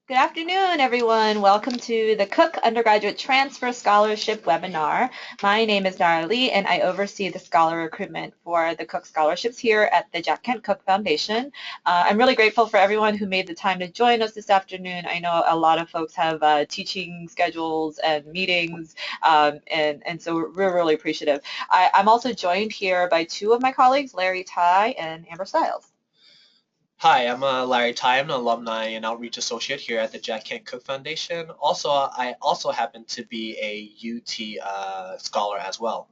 Good afternoon, everyone. Welcome to the Cooke Undergraduate Transfer Scholarship webinar. My name is Nara Lee, and I oversee the scholar recruitment for the Cooke Scholarships here at the Jack Kent Cooke Foundation. I'm really grateful for everyone who made the time to join us this afternoon. I know a lot of folks have teaching schedules and meetings, and so we're really appreciative. I'm also joined here by two of my colleagues, Larry Ty and Amber Stiles. Hi, I'm Larry Ty. I'm an alumni and outreach associate here at the Jack Kent Cooke Foundation. I also happen to be a UT scholar as well.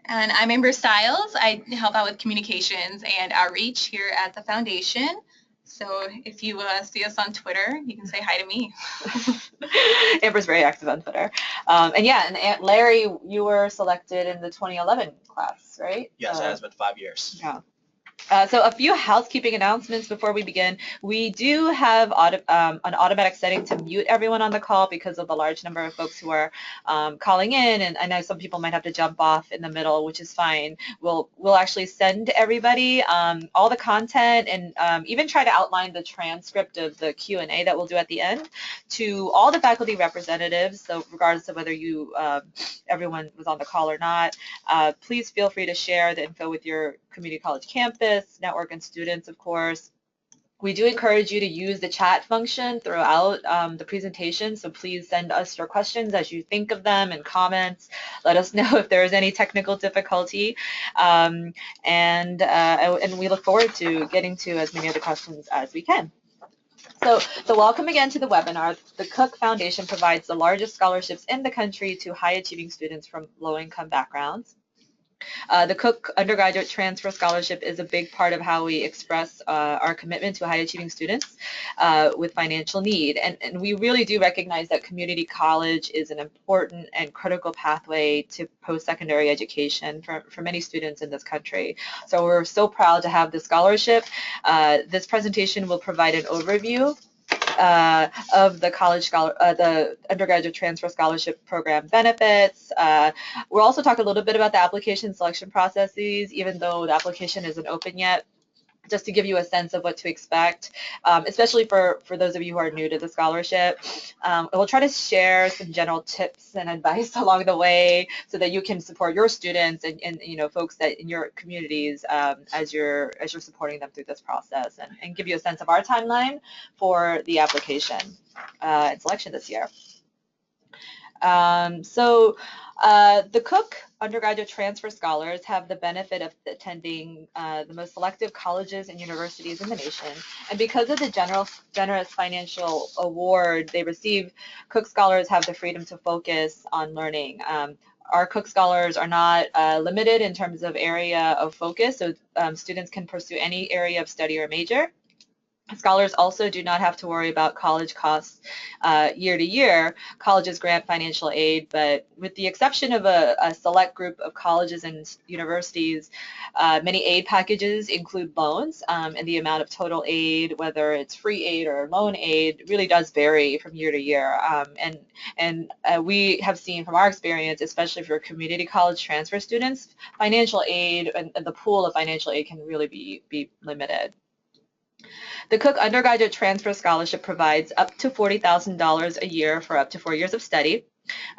And I'm Amber Stiles. I help out with communications and outreach here at the foundation. So if you see us on Twitter, you can say hi to me. Amber's very active on Twitter. And Larry, you were selected in the 2011 class, right? Yes, it has been 5 years. Yeah. So a few housekeeping announcements before we begin. We do have an automatic setting to mute everyone on the call because of the large number of folks who are calling in, and I know some people might have to jump off in the middle, which is fine. We'll actually send everybody all the content and even try to outline the transcript of the Q&A that we'll do at the end to all the faculty representatives. So regardless of whether everyone was on the call or not, please feel free to share the info with your community college campus, network, and students, of course. We do encourage you to use the chat function throughout the presentation, so please send us your questions as you think of them and comments. Let us know if there is any technical difficulty, and we look forward to getting to as many of the questions as we can. So welcome again to the webinar. The Cooke Foundation provides the largest scholarships in the country to high-achieving students from low-income backgrounds. The Cooke Undergraduate Transfer Scholarship is a big part of how we express our commitment to high-achieving students with financial need. And we really do recognize that community college is an important and critical pathway to post-secondary education for many students in this country. So we're so proud to have this scholarship. This presentation will provide an overview of the undergraduate transfer scholarship program benefits. We'll also talk a little bit about the application selection processes, even though the application isn't open yet, just to give you a sense of what to expect, especially for those of you who are new to the scholarship. We'll try to share some general tips and advice along the way so that you can support your students and folks that in your communities as you're supporting them through this process, and give you a sense of our timeline for the application and selection this year. The Cooke Undergraduate Transfer Scholars have the benefit of attending the most selective colleges and universities in the nation. And because of the generous financial award they receive, Cooke Scholars have the freedom to focus on learning. Our Cooke Scholars are not limited in terms of area of focus, so students can pursue any area of study or major. Scholars also do not have to worry about college costs year to year. Colleges grant financial aid, but with the exception of a select group of colleges and universities, many aid packages include loans, and the amount of total aid, whether it's free aid or loan aid, really does vary from year to year. We have seen from our experience, especially for community college transfer students, financial aid and the pool of financial aid can really be limited. The Cooke Undergraduate Transfer Scholarship provides up to $40,000 a year for up to 4 years of study.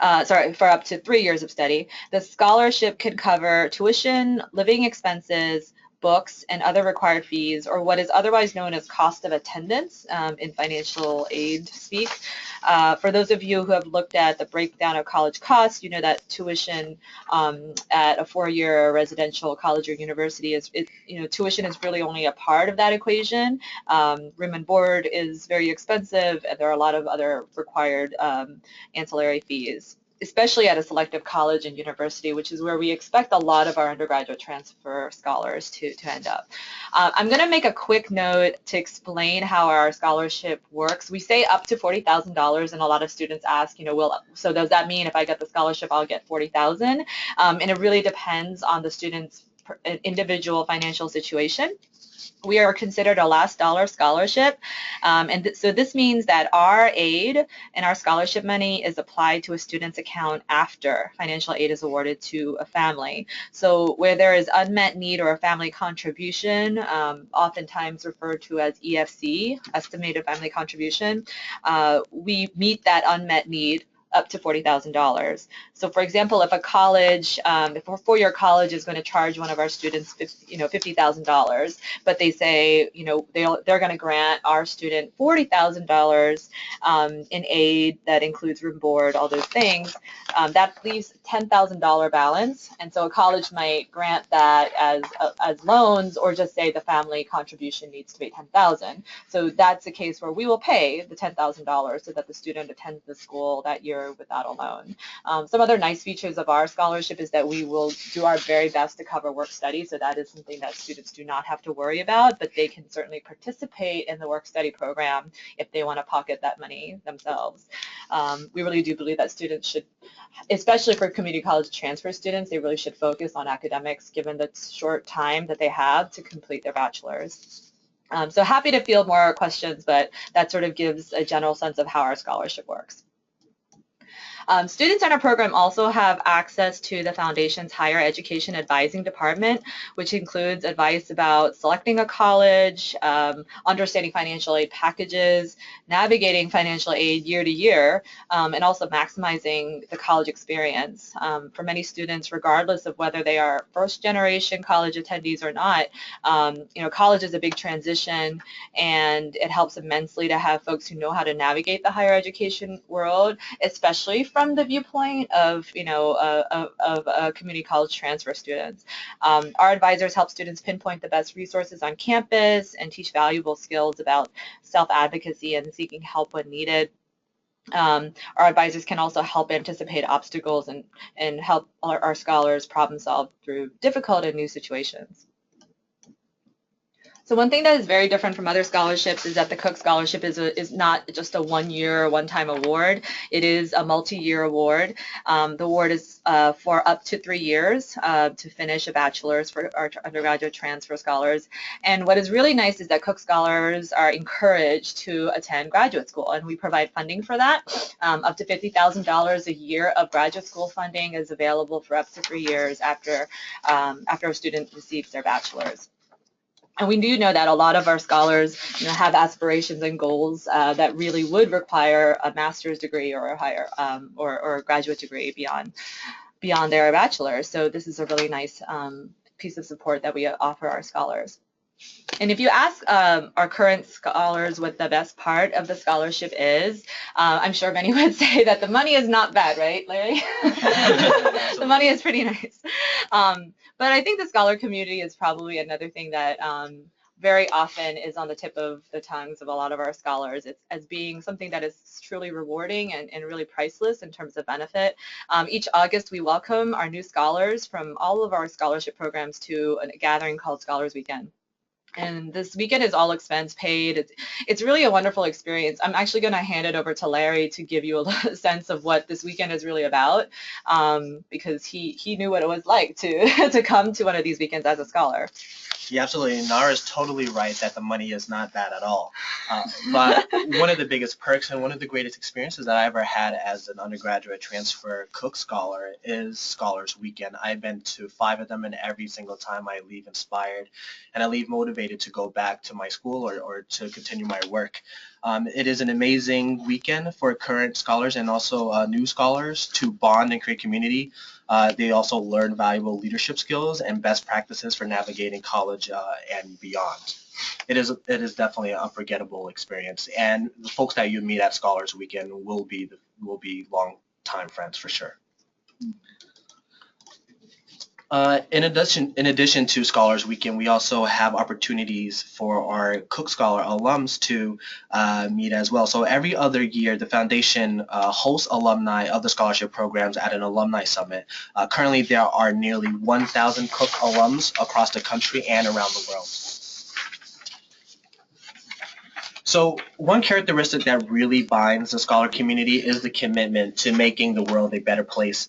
For up to 3 years of study. The scholarship can cover tuition, living expenses, books, and other required fees, or what is otherwise known as cost of attendance in financial aid speak. For those of you who have looked at the breakdown of college costs, you know that tuition at a 4-year residential college or university tuition is really only a part of that equation. Room and board is very expensive, and there are a lot of other required ancillary fees, especially at a selective college and university, which is where we expect a lot of our undergraduate transfer scholars to end up. I'm going to make a quick note to explain how our scholarship works. We say up to $40,000, and a lot of students ask, so does that mean if I get the scholarship, I'll get $40,000? And it really depends on the student's an individual financial situation. We are considered a last dollar scholarship, so this means that our aid and our scholarship money is applied to a student's account after financial aid is awarded to a family. So where there is unmet need or a family contribution, oftentimes referred to as EFC, estimated family contribution, we meet that unmet need up to $40,000. So for example, if a college, if a four-year college is going to charge one of our students, $50,000, but they say, they're going to grant our student $40,000 in aid that includes room, board, all those things, that leaves $10,000 balance. And so a college might grant that as loans, or just say the family contribution needs to be $10,000. So that's a case where we will pay the $10,000 so that the student attends the school that year without a loan. Some other nice features of our scholarship is that we will do our very best to cover work study, so that is something that students do not have to worry about, but they can certainly participate in the work study program if they want to pocket that money themselves. We really do believe that students should, especially for community college transfer students, they really should focus on academics given the short time that they have to complete their bachelor's. So happy to field more questions, but that sort of gives a general sense of how our scholarship works. Students in our program also have access to the Foundation's Higher Education Advising Department, which includes advice about selecting a college, understanding financial aid packages, navigating financial aid year to year, and also maximizing the college experience. For many students, regardless of whether they are first-generation college attendees or not, college is a big transition, and it helps immensely to have folks who know how to navigate the higher education world, especially from the viewpoint of community college transfer students. Our advisors help students pinpoint the best resources on campus and teach valuable skills about self-advocacy and seeking help when needed. Our advisors can also help anticipate obstacles and help our scholars problem solve through difficult and new situations. So one thing that is very different from other scholarships is that the Cooke Scholarship is not just a one-time award. It is a multi-year award. The award is for up to 3 years to finish a bachelor's for our undergraduate transfer scholars. And what is really nice is that Cooke scholars are encouraged to attend graduate school, and we provide funding for that. Up to $50,000 a year of graduate school funding is available for up to 3 years after a student receives their bachelor's. And we do know that a lot of our scholars have aspirations and goals that really would require a master's degree or a higher or a graduate degree beyond their bachelor's. So this is a really nice piece of support that we offer our scholars. And if you ask our current scholars what the best part of the scholarship is, I'm sure many would say that the money is not bad, right, Larry? The money is pretty nice. But I think the scholar community is probably another thing that very often is on the tip of the tongues of a lot of our scholars. It's as being something that is truly rewarding and really priceless in terms of benefit. Each August, we welcome our new scholars from all of our scholarship programs to a gathering called Scholars Weekend. And this weekend is all expense paid. It's really a wonderful experience. I'm actually going to hand it over to Larry to give you a sense of what this weekend is really about, because he knew what it was like to come to one of these weekends as a scholar. Yeah, absolutely. Nara is totally right that the money is not bad at all. But one of the biggest perks and one of the greatest experiences that I ever had as an undergraduate transfer Cooke scholar is Scholars Weekend. I've been to 5 of them, and every single time I leave inspired and I leave motivated to go back to my school or to continue my work. It is an amazing weekend for current scholars and also new scholars to bond and create community. They also learn valuable leadership skills and best practices for navigating college and beyond. It is definitely an unforgettable experience, and the folks that you meet at Scholars Weekend will be long-time friends for sure. In addition to Scholars Weekend, we also have opportunities for our Cooke Scholar alums to meet as well. So every other year, the foundation hosts alumni of the scholarship programs at an alumni summit. Currently, there are nearly 1,000 Cooke alums across the country and around the world. So one characteristic that really binds the scholar community is the commitment to making the world a better place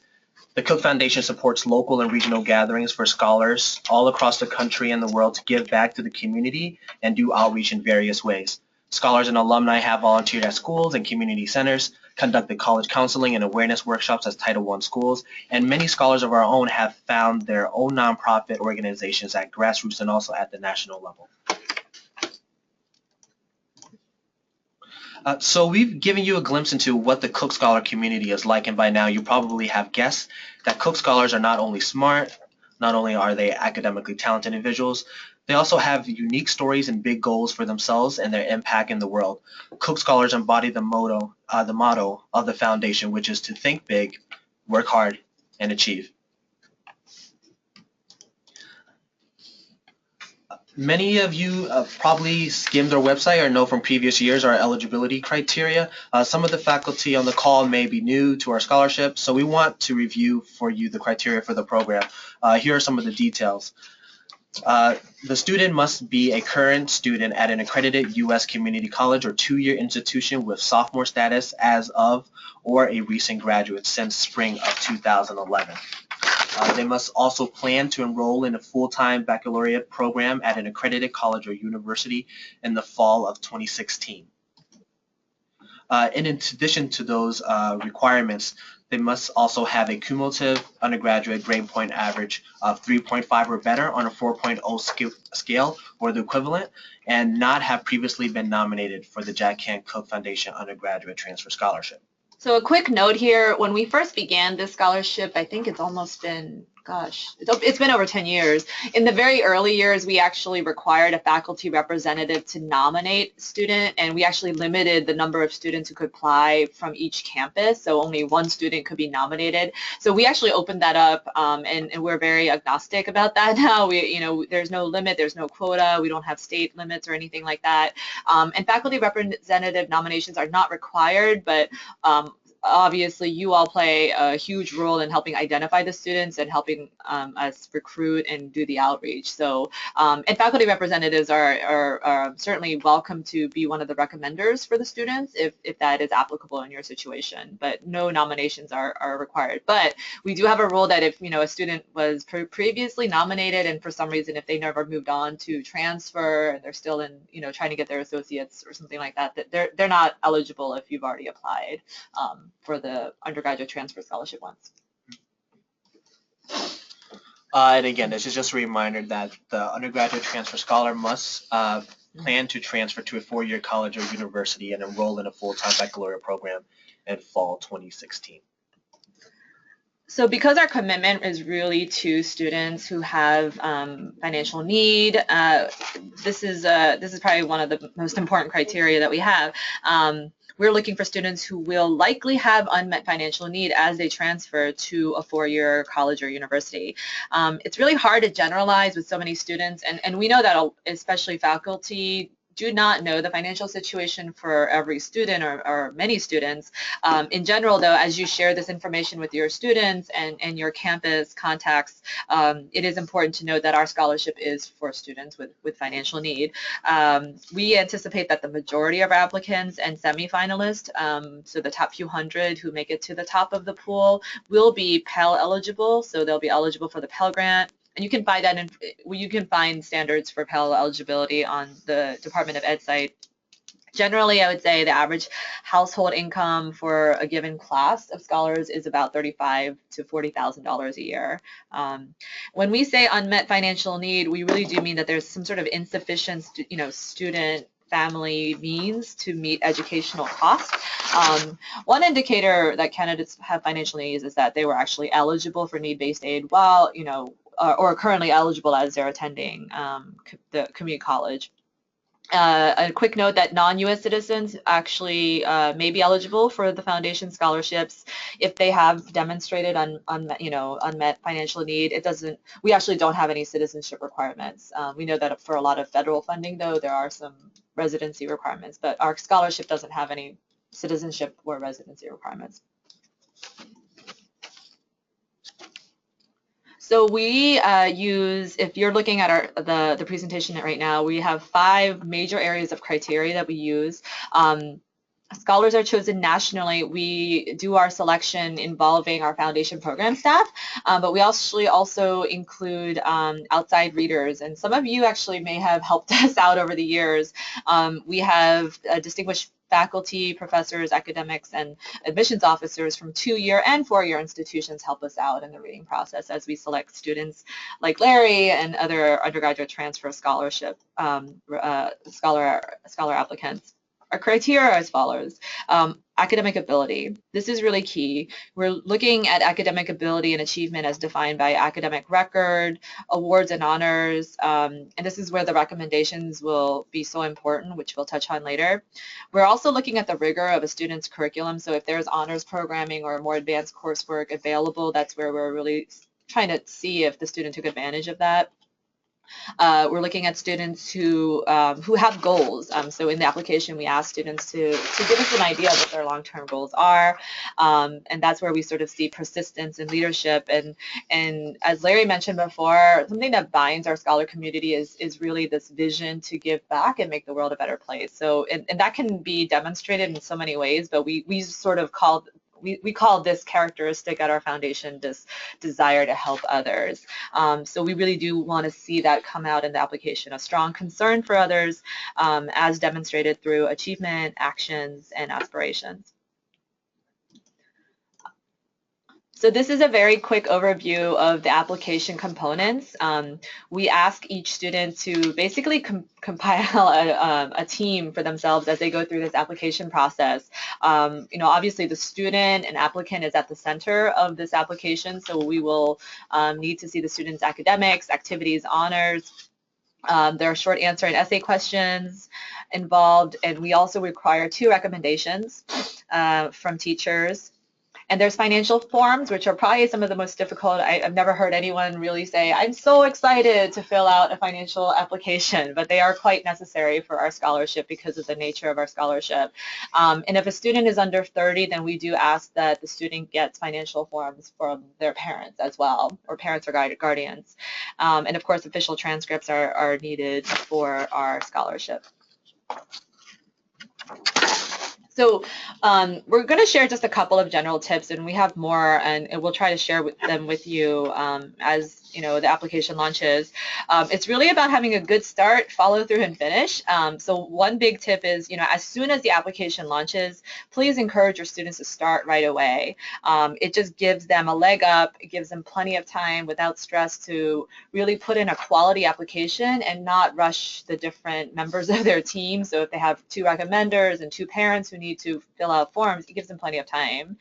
The Cooke Foundation supports local and regional gatherings for scholars all across the country and the world to give back to the community and do outreach in various ways. Scholars and alumni have volunteered at schools and community centers, conducted college counseling and awareness workshops as Title I schools, and many scholars of our own have found their own nonprofit organizations at grassroots and also at the national level. So we've given you a glimpse into what the Cooke Scholar community is like, and by now you probably have guessed that Cooke Scholars are not only smart, not only are they academically talented individuals, they also have unique stories and big goals for themselves and their impact in the world. Cooke Scholars embody the motto of the foundation, which is to think big, work hard, and achieve. Many of you probably skimmed our website or know from previous years our eligibility criteria. Some of the faculty on the call may be new to our scholarship, so we want to review for you the criteria for the program. Here are some of the details. The student must be a current student at an accredited U.S. community college or two-year institution with sophomore status as of or a recent graduate since spring of 2011. They must also plan to enroll in a full-time baccalaureate program at an accredited college or university in the fall of 2016. In addition to those requirements, they must also have a cumulative undergraduate grade point average of 3.5 or better on a 4.0 scale or the equivalent, and not have previously been nominated for the Jack Kent Cooke Foundation Undergraduate Transfer Scholarship. So a quick note here, when we first began this scholarship, I think it's almost been, it's been over 10 years. In the very early years, we actually required a faculty representative to nominate a student, and we actually limited the number of students who could apply from each campus, so only one student could be nominated. So we actually opened that up, and we're very agnostic about that now. There's no limit, there's no quota, we don't have state limits or anything like that. And faculty representative nominations are not required, but obviously you all play a huge role in helping identify the students and helping us recruit and do the outreach. So, and faculty representatives are certainly welcome to be one of the recommenders for the students if that is applicable in your situation, but no nominations are required. But we do have a rule that if a student was previously nominated and for some reason if they never moved on to transfer and they're still in trying to get their associates or something like that, they're not eligible if you've already applied for the undergraduate transfer scholarship ones. And again, this is just a reminder that the undergraduate transfer scholar must plan to transfer to a four-year college or university and enroll in a full-time baccalaureate program in fall 2016. So because our commitment is really to students who have financial need, this is probably one of the most important criteria that we have. We're looking for students who will likely have unmet financial need as they transfer to a four-year college or university. It's really hard to generalize with so many students, and we know that especially faculty do not know the financial situation for every student or many students. In general, though, as you share this information with your students and your campus contacts, it is important to note that our scholarship is for students with financial need. We anticipate that the majority of our applicants and semifinalists, so the top few hundred who make it to the top of the pool, will be Pell eligible, so they'll be eligible for the Pell Grant. And you can find that you can find standards for Pell eligibility on the Department of Ed site. Generally, I would say the average household income for a given class of scholars is about $35,000 to $40,000 a year. When we say unmet financial need, we really do mean that there's some sort of insufficient, student family means to meet educational costs. One indicator that candidates have financial needs is that they were actually eligible for need-based aid while, or currently eligible as they're attending the community college. A quick note that non-U.S. citizens actually may be eligible for the foundation scholarships if they have demonstrated unmet financial need. We actually don't have any citizenship requirements. We know that for a lot of federal funding, though, there are some residency requirements, but our scholarship doesn't have any citizenship or residency requirements. So we use, if you're looking at the presentation right now, we have 5 major areas of criteria that we use. scholars are chosen nationally, we do our selection involving our foundation program staff, but we actually also include outside readers. And some of you actually may have helped us out over the years. We have distinguished faculty, professors, academics, and admissions officers from 2-year and 4-year institutions help us out in the reading process as we select students like Larry and other undergraduate transfer scholarship scholar applicants. Our criteria are as follows. Academic ability. This is really key. We're looking at academic ability and achievement as defined by academic record, awards and honors, and this is where the recommendations will be so important, which we'll touch on later. We're also looking at the rigor of a student's curriculum. So if there's honors programming or more advanced coursework available, that's where we're really trying to see if the student took advantage of that. We're looking at students who have goals. So in the application, we ask students to give us an idea of what their long-term goals are, and that's where we sort of see persistence and leadership. And as Larry mentioned before, something that binds our scholar community is really this vision to give back and make the world a better place. So and that can be demonstrated in so many ways, but we sort of call this characteristic at our foundation this desire to help others. So we really do want to see that come out in the application, a strong concern for others as demonstrated through achievement, actions, and aspirations. So this is a very quick overview of the application components. We ask each student to basically compile a team for themselves as they go through this application process. Obviously the student and applicant is at the center of this application, so we will need to see the student's academics, activities, honors. There are short answer and essay questions involved, and we also require 2 recommendations from teachers. And there's financial forms, which are probably some of the most difficult. I've never heard anyone really say, I'm so excited to fill out a financial application, but they are quite necessary for our scholarship because of the nature of our scholarship. And if a student is under 30, then we do ask that the student gets financial forms from their parents as well, or parents or guardians. And of course, official transcripts are needed for our scholarship. So we're going to share just a couple of general tips, and we have more, and we'll try to share them with you as the application launches. It's really about having a good start, follow through, and finish. So one big tip is, as soon as the application launches, please encourage your students to start right away. It just gives them a leg up. It gives them plenty of time without stress to really put in a quality application and not rush the different members of their team. So if they have 2 recommenders and 2 parents who need to fill out forms, it gives them plenty of time.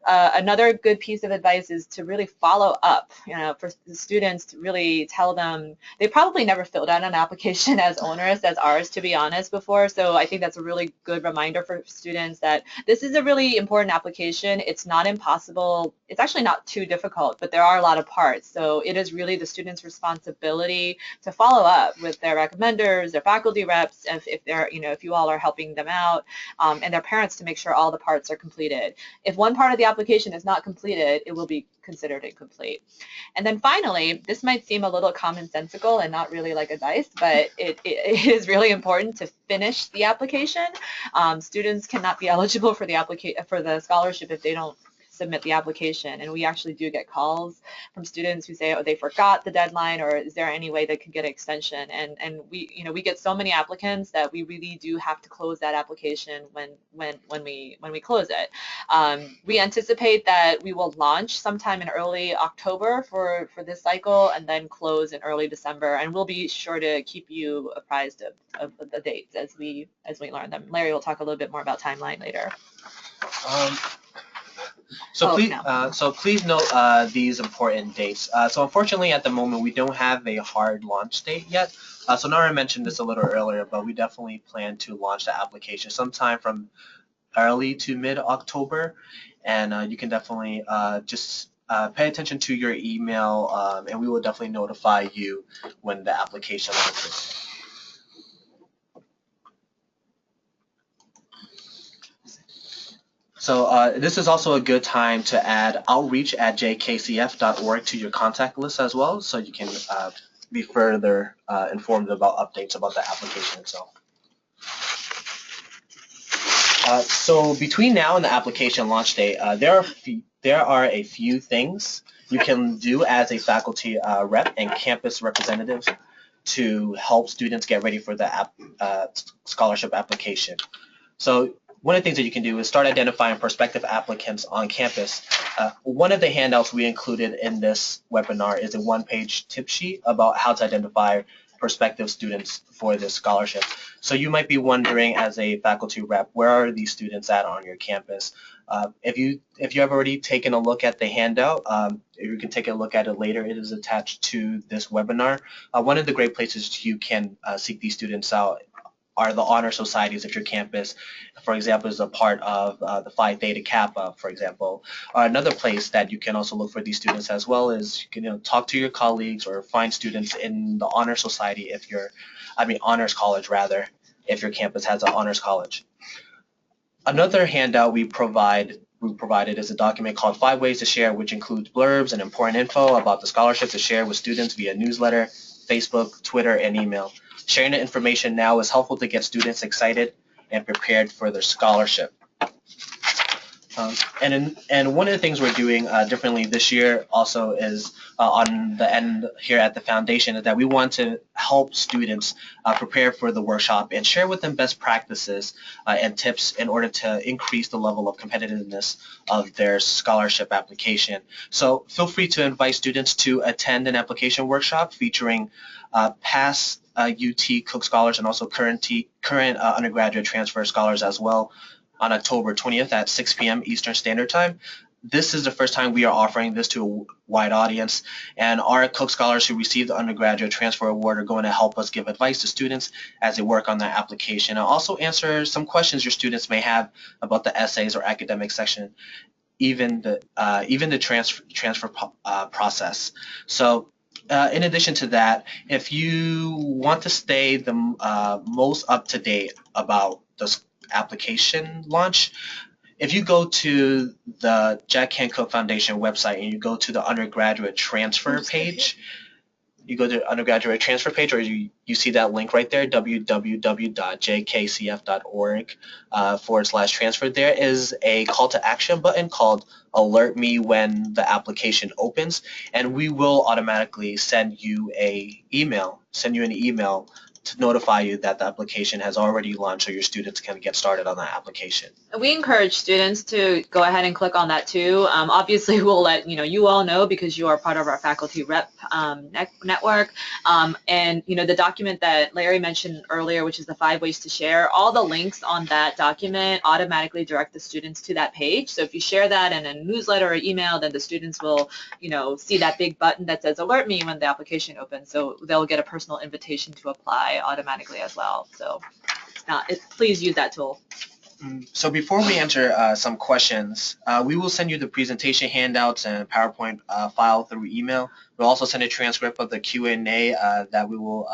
Another good piece of advice is to really follow up, for the students to really tell them. They probably never filled out an application as onerous as ours, to be honest, before. So I think that's a really good reminder for students that this is a really important application. It's not impossible. It's actually not too difficult, but there are a lot of parts. So it is really the student's responsibility to follow up with their recommenders, their faculty reps, if they're, if you all are helping them out, and their parents to make sure all the parts are completed. If one part of the application is not completed, it will be considered incomplete. And then finally, this might seem a little commonsensical and not really like advice, but it is really important to finish the application. Students cannot be eligible for the scholarship if they don't submit the application, and we actually do get calls from students who say, oh, they forgot the deadline, or is there any way they could get an extension? And we get so many applicants that we really do have to close that application when we close it. We anticipate that we will launch sometime in early October for this cycle, and then close in early December, and we'll be sure to keep you apprised of the dates as we learn them. Larry will talk a little bit more about timeline later. So please note these important dates. So unfortunately, at the moment, we don't have a hard launch date yet. So Nara mentioned this a little earlier, but we definitely plan to launch the application sometime from early to mid-October. And you can definitely just pay attention to your email, and we will definitely notify you when the application launches. So this is also a good time to add outreach@jkcf.org to your contact list as well, so you can be further informed about updates about the application itself. So between now and the application launch date, there are a few things you can do as a faculty rep and campus representative to help students get ready for the scholarship application. So one of the things that you can do is start identifying prospective applicants on campus. One of the handouts we included in this webinar is a one-page tip sheet about how to identify prospective students for this scholarship. So you might be wondering, as a faculty rep, where are these students at on your campus? If you have already taken a look at the handout, you can take a look at it later. It is attached to this webinar. One of the great places you can seek these students out are the honor societies at your campus. For example, is a part of the Phi Theta Kappa, for example. Another place that you can also look for these students as well is you can talk to your colleagues or find students in the honor society if you're, honors college rather, if your campus has an honors college. Another handout we provided is a document called 5 Ways to Share, which includes blurbs and important info about the scholarship to share with students via newsletter, Facebook, Twitter, and email. Sharing the information now is helpful to get students excited and prepared for their scholarship. And one of the things we're doing differently this year also is on the end here at the foundation is that we want to help students prepare for the workshop and share with them best practices and tips in order to increase the level of competitiveness of their scholarship application. So feel free to invite students to attend an application workshop featuring past UT Cooke scholars and also current undergraduate transfer scholars as well, on October 20th at 6 p.m. Eastern Standard Time. This is the first time we are offering this to a wide audience, and our Cooke scholars who received the Undergraduate Transfer Award are going to help us give advice to students as they work on their application, and also answer some questions your students may have about the essays or academic section, even the transfer process. So in addition to that, if you want to stay the most up to date about the application launch, if you go to the Jack Kent Cooke Foundation website and you go to the undergraduate transfer page, you go to the undergraduate transfer page, or you see that link right there, www.jkcf.org/transfer. There is a call to action button called alert me when the application opens, and we will automatically send you an email to notify you that the application has already launched so your students can get started on that application. We encourage students to go ahead and click on that too. Obviously, we'll let you all know because you are part of our faculty rep network. And the document that Larry mentioned earlier, which is the 5 Ways to Share, all the links on that document automatically direct the students to that page. So if you share that in a newsletter or email, then the students will see that big button that says alert me when the application opens. So they'll get a personal invitation to apply automatically as well. So please use that tool. So before we answer some questions, we will send you the presentation handouts and PowerPoint file through email. We'll also send a transcript of the Q&A that we will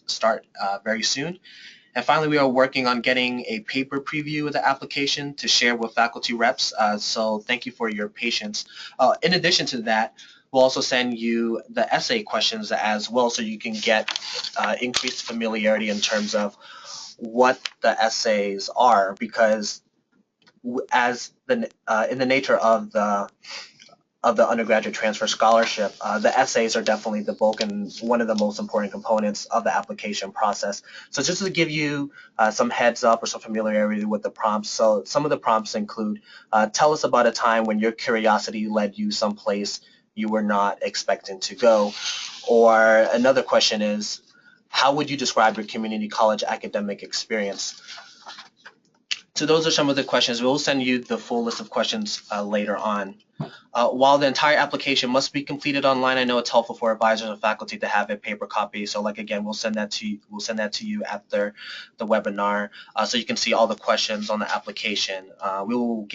start very soon. And finally, we are working on getting a paper preview of the application to share with faculty reps. So thank you for your patience. In addition to that, we'll also send you the essay questions as well, so you can get increased familiarity in terms of what the essays are, because as in the nature of the undergraduate transfer scholarship, the essays are definitely the bulk and one of the most important components of the application process. So just to give you some heads up or some familiarity with the prompts, so some of the prompts include, tell us about a time when your curiosity led you someplace you were not expecting to go. Or another question is, how would you describe your community college academic experience? So those are some of the questions. We'll send you the full list of questions later on. While the entire application must be completed online, I know it's helpful for advisors and faculty to have a paper copy. So again, we'll send that to you after the webinar, so you can see all the questions on the application. We will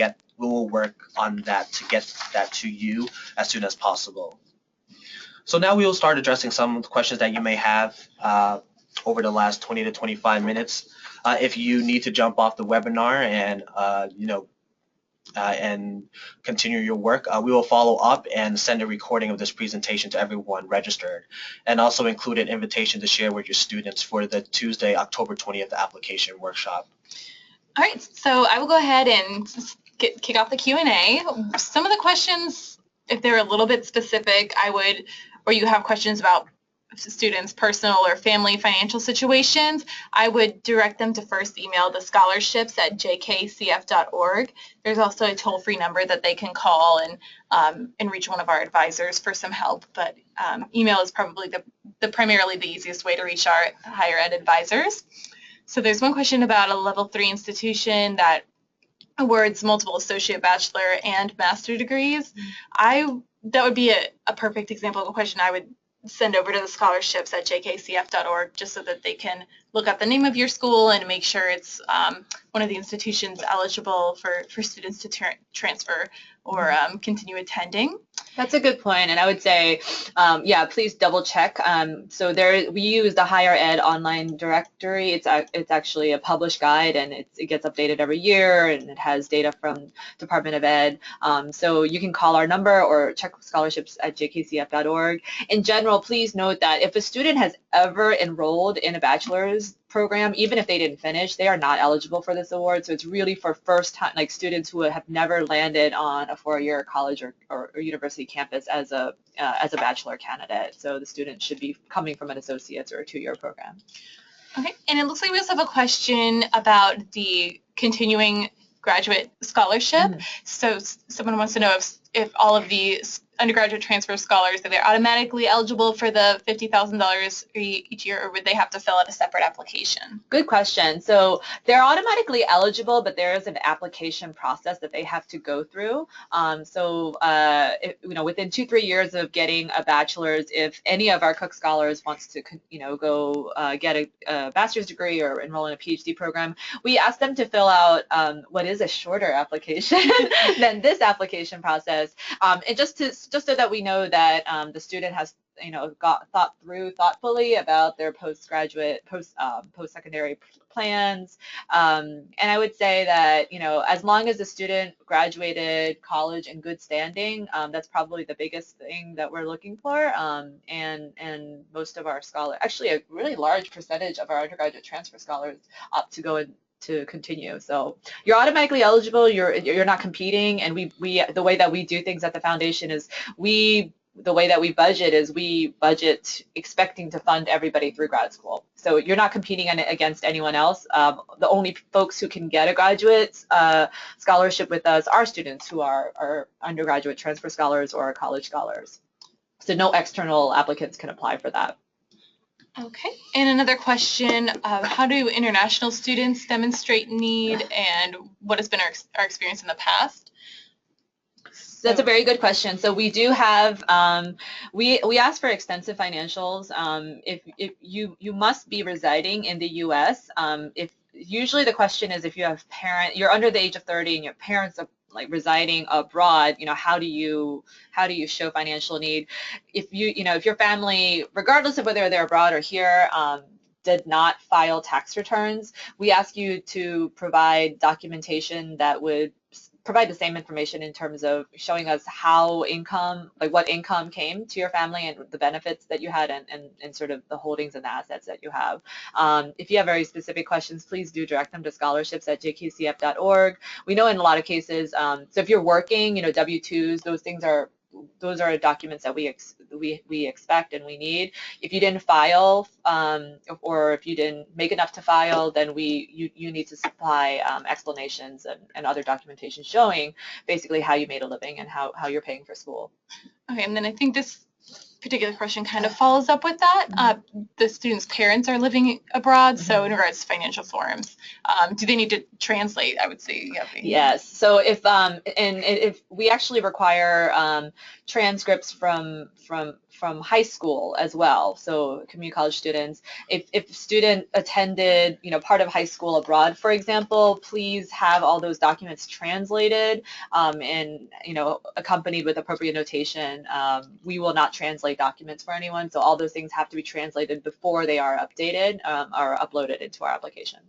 work on that to get that to you as soon as possible. So now we will start addressing some of the questions that you may have over the last 20 to 25 minutes. If you need to jump off the webinar and and continue your work, we will follow up and send a recording of this presentation to everyone registered, and also include an invitation to share with your students for the Tuesday, October 20th application workshop. All right, so I will go ahead and kick off the Q&A. Some of the questions, if they're a little bit specific, or you have questions about students' personal or family financial situations, I would direct them to first email the scholarships@jkcf.org. There's also a toll-free number that they can call and reach one of our advisors for some help, but email is probably primarily the easiest way to reach our higher ed advisors. So there's one question about a level 3 institution that awards multiple associate, bachelor, and master degrees. That would be a perfect example of a question I would send over to the scholarships@jkcf.org just so that they can look up the name of your school and make sure it's one of the institutions eligible for students to transfer or continue attending. That's a good point, and I would say, yeah, please double check. So we use the Higher Ed online directory. It's actually a published guide, and it gets updated every year, and it has data from Department of Ed. So you can call our number or check scholarships@jkcf.org. In general, please note that if a student has ever enrolled in a bachelor's program, even if they didn't finish, they are not eligible for this award. So it's really for first time, like students who have never landed on a 4-year college or university campus as a bachelor candidate. So the student should be coming from an associate's or a 2-year program. Okay, and it looks like we also have a question about the continuing graduate scholarship. So someone wants to know if all of the undergraduate transfer scholars, are they automatically eligible for the $50,000 each year, or would they have to fill out a separate application? Good question. So they're automatically eligible, but there is an application process that they have to go through. Within 2-3 years of getting a bachelor's, if any of our Cooke scholars wants to, go get a master's degree or enroll in a PhD program, we ask them to fill out what is a shorter application than this application process, and just so that we know that the student has thought through thoughtfully about their post-secondary plans. And I would say that, as long as the student graduated college in good standing, that's probably the biggest thing that we're looking for. And most of our scholars, actually a really large percentage of our undergraduate transfer scholars opt to go to continue. So you're automatically eligible, you're not competing, and we the way that we do things at the foundation is the way that we budget expecting to fund everybody through grad school. So you're not competing against anyone else. The only folks who can get a graduate scholarship with us are students who are undergraduate transfer scholars or college scholars. So no external applicants can apply for that. Okay, and another question, how do international students demonstrate need, and what has been our experience in the past? That's a very good question. So we do have, we ask for extensive financials. If you must be residing in the U.S. If usually the question is if you have you're under the age of 30 and your parents are like residing abroad, how do you show financial need? If if your family, regardless of whether they're abroad or here, did not file tax returns, we ask you to provide documentation that would provide the same information in terms of showing us how what income came to your family and the benefits that you had and sort of the holdings and the assets that you have. If you have very specific questions, please do direct them to scholarships@jkcf.org. We know in a lot of cases, so if you're working, W-2s, those are documents that we expect and we need. If you didn't file, or if you didn't make enough to file, then you need to supply explanations and other documentation showing basically how you made a living and how you're paying for school. Okay, and then I think this particular question kind of follows up with that. The students' parents are living abroad, so in regards to financial forms, do they need to translate? I would say yes. So if we actually require transcripts from high school as well. So community college students, if student attended part of high school abroad, for example, please have all those documents translated and accompanied with appropriate notation. We will not translate documents for anyone, so all those things have to be translated before they are updated or uploaded into our application.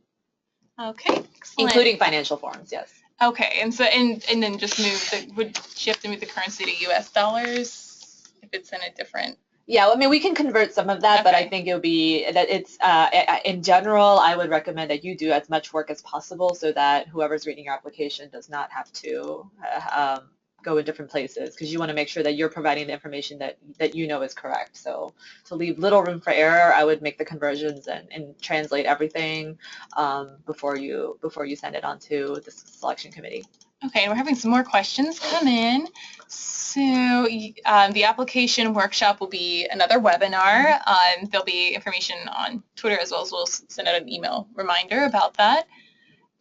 Okay, excellent. Including financial forms, yes. Okay, and so and then just would she have to move the currency to U.S. dollars if it's in a different Yeah, I mean, we can convert some of that, but I Okay. think it'll be that it's in general, I would recommend that you do as much work as possible so that whoever's reading your application does not have to go in different places because you want to make sure that you're providing the information that you know is correct. So to leave little room for error, I would make the conversions and translate everything before you send it on to the selection committee. Okay, we're having some more questions come in. So the application workshop will be another webinar. There'll be information on Twitter as well as we'll send out an email reminder about that.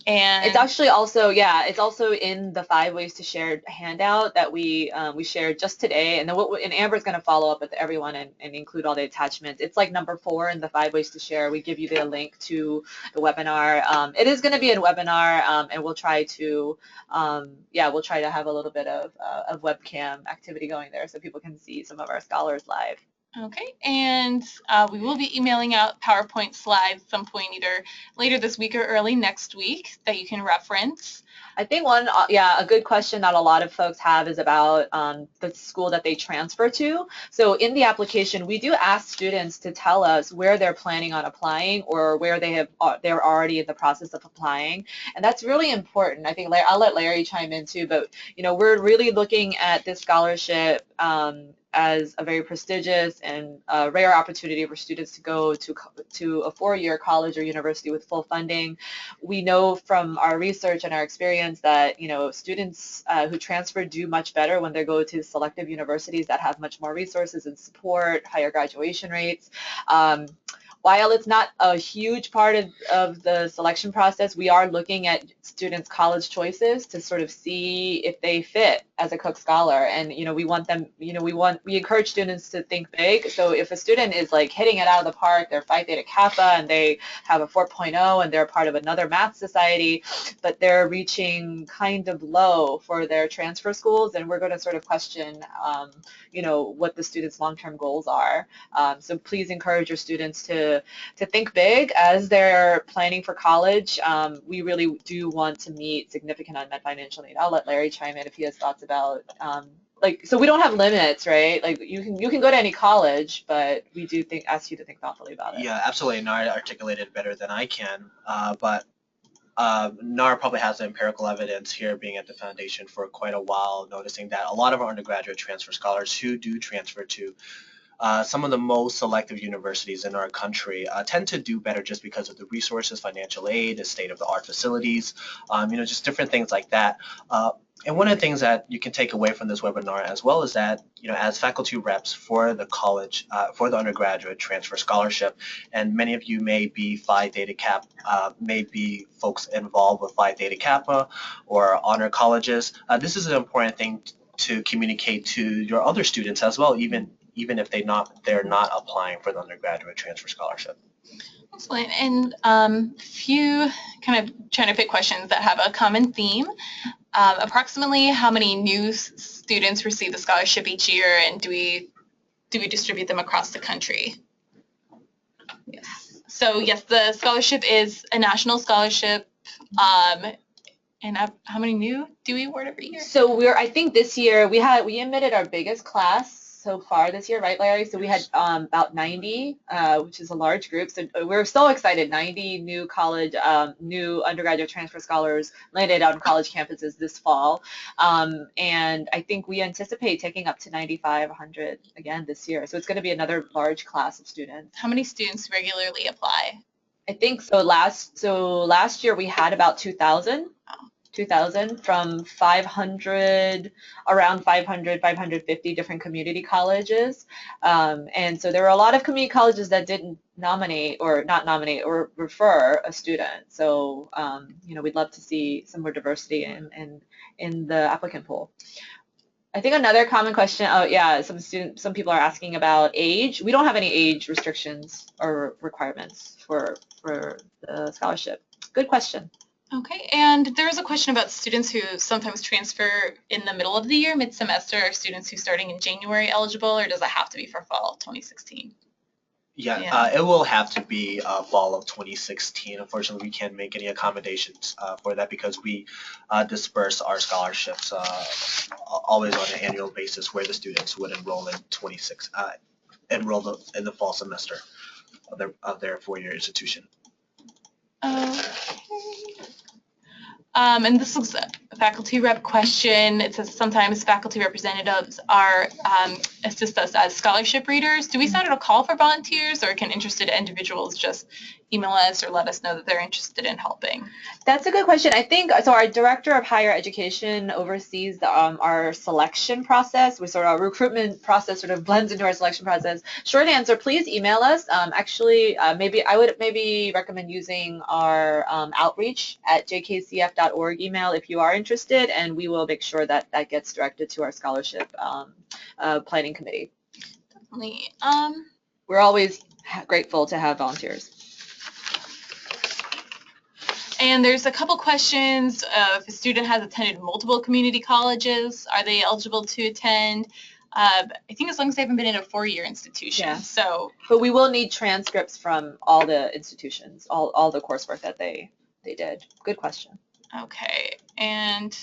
And It's actually also, yeah, it's also in the 5 ways to share handout that we shared just today. And then and Amber's going to follow up with everyone and include all the attachments. It's like number 4 in the 5 ways to share. We give you the link to the webinar. It is going to be a webinar, and we'll try to, we'll try to have a little bit of webcam activity going there so people can see some of our scholars live. Okay, and we will be emailing out PowerPoint slides some point either later this week or early next week that you can reference. I think a good question that a lot of folks have is about the school that they transfer to. So in the application, we do ask students to tell us where they're planning on applying or where they're already in the process of applying, and that's really important. I think I'll let Larry chime in too, but we're really looking at this scholarship as a very prestigious and rare opportunity for students to go to a 4-year college or university with full funding. We know from our research and our experience that students who transfer do much better when they go to selective universities that have much more resources and support, higher graduation rates. While it's not a huge part of the selection process, we are looking at students' college choices to sort of see if they fit as a Cooke Scholar. And we want them, we encourage students to think big. So if a student is like hitting it out of the park, they're Phi Theta Kappa and they have a 4.0 and they're part of another math society, but they're reaching kind of low for their transfer schools, and we're going to sort of question, what the students' long-term goals are. So please encourage your students to think big as they're planning for college. We really do want to meet significant unmet financial need. I'll let Larry chime in if he has thoughts about so we don't have limits, right? Like you can go to any college, but we do ask you to think thoughtfully about it. Yeah, absolutely. Nara articulated better than I can, but NAR probably has the empirical evidence here being at the foundation for quite a while, noticing that a lot of our undergraduate transfer scholars who do transfer to some of the most selective universities in our country tend to do better just because of the resources, financial aid, the state-of-the-art facilities, just different things like that. And one of the things that you can take away from this webinar as well is that, as faculty reps for the college, for the undergraduate transfer scholarship, and many of you may be Phi Theta Kappa, may be folks involved with Phi Theta Kappa or honor colleges, this is an important thing to communicate to your other students as well, even if they're not applying for the undergraduate transfer scholarship. Excellent. And a few kind of trying to pick questions that have a common theme. Approximately how many new students receive the scholarship each year, and do we distribute them across the country? Yes. So yes, the scholarship is a national scholarship. And how many new do we award every year? So I think this year we admitted our biggest class so far this year, right, Larry? So we had about 90, which is a large group. So we're so excited. 90 new new undergraduate transfer scholars landed on college campuses this fall. And I think we anticipate taking up to 95, 100 again this year. So it's going to be another large class of students. How many students regularly apply? I think so. Last year we had about 2,000. 2,000 from 500, around 500, 550 different community colleges. And so there were a lot of community colleges that didn't nominate or not nominate or refer a student. So, we'd love to see some more diversity in the applicant pool. I think another common question, some people are asking about age. We don't have any age restrictions or requirements for the scholarship. Good question. Okay, and there's a question about students who sometimes transfer in the middle of the year, mid-semester, or students who starting in January eligible, or does it have to be for fall 2016? Yeah, it will have to be fall of 2016. Unfortunately, we can't make any accommodations for that because we disperse our scholarships always on an annual basis where the students would enroll in enrolled in the fall semester of their four-year institution. Okay. And this looks a faculty rep question. It says sometimes faculty representatives are assist us as scholarship readers. Do we send out a call for volunteers, or can interested individuals just email us or let us know that they're interested in helping? That's a good question. I think so. Our director of higher education oversees our selection process. We sort of our recruitment process sort of blends into our selection process. Short answer: please email us. Actually, maybe I would recommend using our outreach at jkcf.org email if you are interested, and we will make sure that that gets directed to our scholarship planning committee. Definitely. We're always grateful to have volunteers. And there's a couple questions. If a student has attended multiple community colleges, are they eligible to attend? I think as long as they haven't been in a four-year institution. Yeah. So, but we will need transcripts from all the institutions, all the coursework that they did. Good question. Okay. And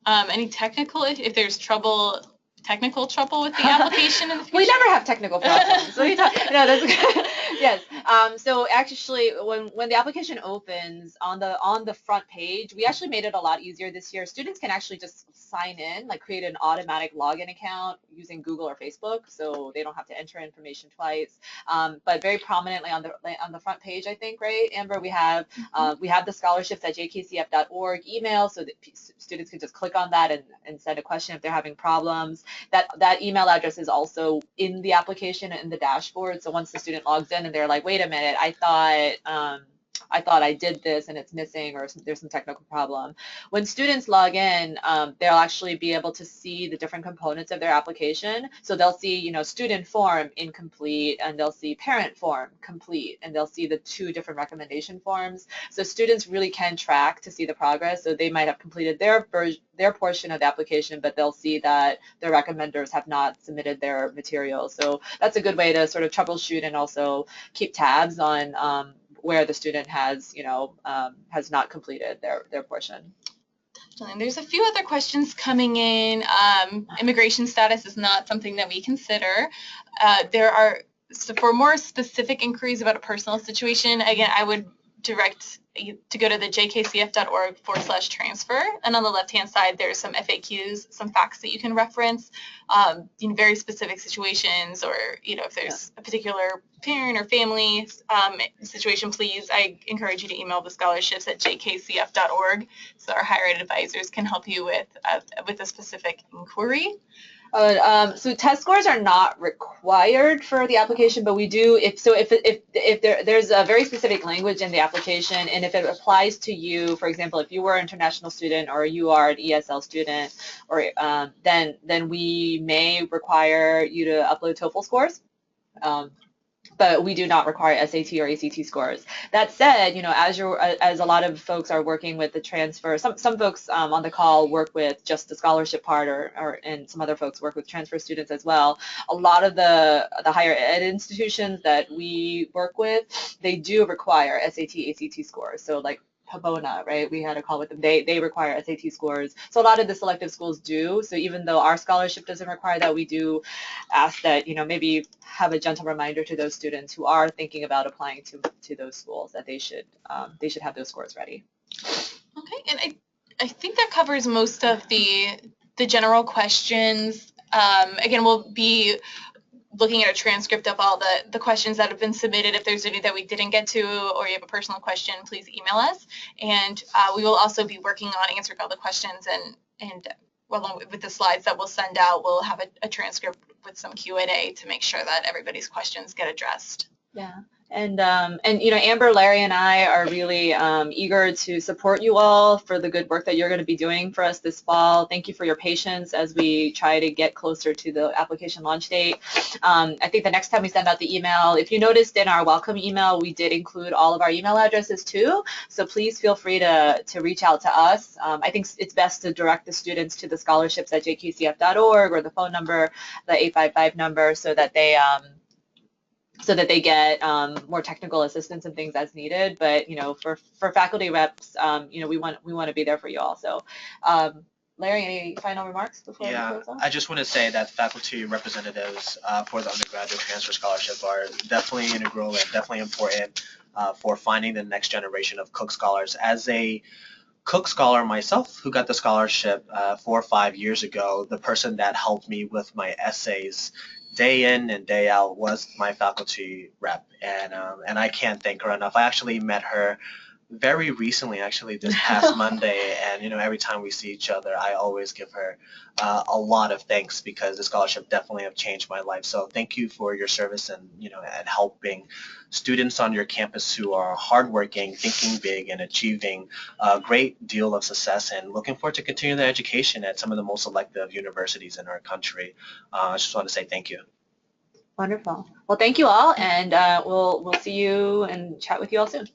any technical, if there's technical trouble with the application in the future? We never have technical problems. What are you talking? No, that's good. Yes. So actually, when the application opens on the front page, we actually made it a lot easier this year. Students can actually just sign in, like create an automatic login account using Google or Facebook, so they don't have to enter information twice. But very prominently on the front page, I think, right, Amber, we have the scholarships at jkcf.org email, so that students can just click on that and send a question if they're having problems. That email address is also in the application and in the dashboard. So once the student logs in and they're like, wait a minute, I thought I did this and it's missing, or there's some technical problem. When students log in, they'll actually be able to see the different components of their application. So they'll see, student form incomplete, and they'll see parent form complete, and they'll see the two different recommendation forms. So students really can track to see the progress. So they might have completed their portion of the application, but they'll see that their recommenders have not submitted their materials. So that's a good way to sort of troubleshoot and also keep tabs on where the student has not completed their portion. And there's a few other questions coming in. Immigration status is not something that we consider. So for more specific inquiries about a personal situation, again, I would direct you to go to the jkcf.org/transfer, and on the left-hand side there's some FAQs, some facts that you can reference in very specific situations, or if there's a particular parent or family situation, please, I encourage you to email the scholarships at jkcf.org so our higher ed advisors can help you with a specific inquiry. So test scores are not required for the application, but we do if there's a very specific language in the application, and if it applies to you, for example, if you were an international student or you are an ESL student, or then we may require you to upload TOEFL scores. But we do not require SAT or ACT scores. That said, as a lot of folks are working with the transfer, some folks on the call work with just the scholarship part, and some other folks work with transfer students as well. A lot of the higher ed institutions that we work with, they do require SAT, ACT scores. So like Habona, right? We had a call with them. They require SAT scores. So a lot of the selective schools do. So even though our scholarship doesn't require that, we do ask that, maybe have a gentle reminder to those students who are thinking about applying to those schools that they should have those scores ready. Okay, and I think that covers most of the general questions. Again, we'll be looking at a transcript of all the questions that have been submitted. If there's any that we didn't get to, or you have a personal question, please email us. And we will also be working on answering all the questions, and along with the slides that we'll send out, we'll have a transcript with some Q&A to make sure that everybody's questions get addressed. Yeah. And Amber, Larry, and I are really eager to support you all for the good work that you're going to be doing for us this fall. Thank you for your patience as we try to get closer to the application launch date. I think the next time we send out the email, if you noticed in our welcome email, we did include all of our email addresses too. So please feel free to reach out to us. I think it's best to direct the students to the scholarships at jkcf.org, or the phone number, the 855 number, so that they get more technical assistance and things as needed. But for faculty reps, we want to be there for you also. Larry, any final remarks before we Yeah, close off? I just want to say that faculty representatives for the undergraduate transfer scholarship are definitely integral and definitely important for finding the next generation of Cooke scholars. As a Cooke scholar myself who got the scholarship 4 or 5 years ago, the person that helped me with my essays day in and day out was my faculty rep, and I can't thank her enough. I actually met her very recently, actually this past Monday, and every time we see each other, I always give her a lot of thanks because the scholarship definitely have changed my life. So thank you for your service and and helping students on your campus who are hardworking, thinking big, and achieving a great deal of success. And looking forward to continue their education at some of the most selective universities in our country. I just want to say thank you. Wonderful. Well, thank you all, and we'll see you and chat with you all soon.